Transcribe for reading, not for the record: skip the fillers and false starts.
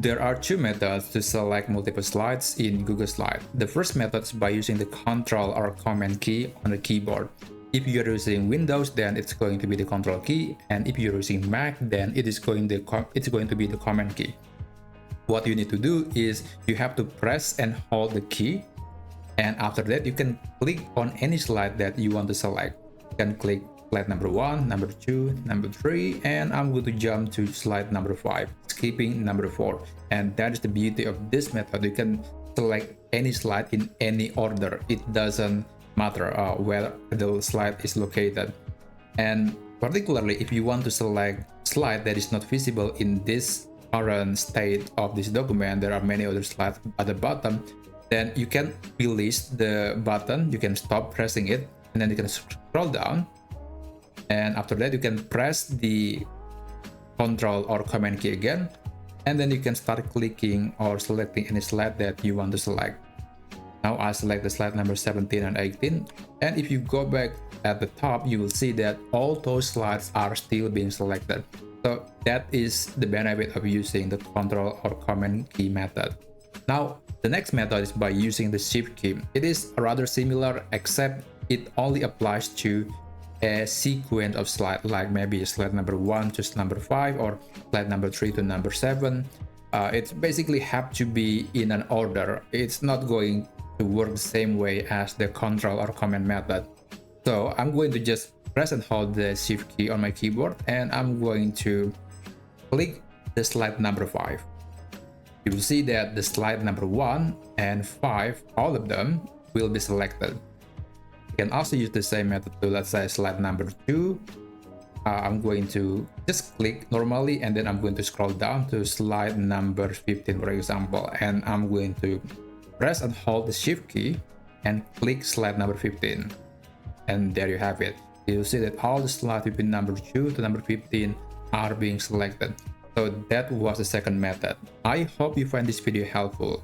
There are two methods to select multiple slides in Google Slide. The first method is by using the Control or Command key on the keyboard. If you're using Windows, then it's going to be the Control key, and if you're using Mac, then it's going to be the Command key. What you need to do is you have to press and hold the key, and after that you can click on any slide that you want to select. You can click slide number 1, number 2, number 3, and I'm going to jump to slide number 5, skipping number 4. And that is the beauty of this method. You can select any slide in any order. It doesn't matter where the slide is located. And particularly if you want to select slide that is not visible in this current state of this document, there are many other slides at the bottom, then you can release the button, you can stop pressing it, and then you can scroll down. And after that you can press the Control or Command key again, and then you can start clicking or selecting any slide that you want to select. Now I select the slide number 17 and 18, and if you go back at the top, you will see that all those slides are still being selected. So that is the benefit of using the Control or Command key method. Now the next method is by using the Shift key. It is rather similar, except it only applies to a sequence of slides, like maybe slide number 1 to number 5 or slide number 3 to number 7. It basically have to be in an order. It's not going to work the same way as the Control or Command method. So I'm going to just press and hold the Shift key on my keyboard, and I'm going to click the slide number 5. You will see that the slide number 1 and 5, all of them will be selected. You can also use the same method to, let's say, slide number 2. I'm going to just click normally, and then I'm going to scroll down to slide number 15, for example, and I'm going to press and hold the Shift key and click slide number 15. And there you have it. You'll see that all the slides between number 2 to number 15 are being selected. So that was the second method. I hope you find this video helpful.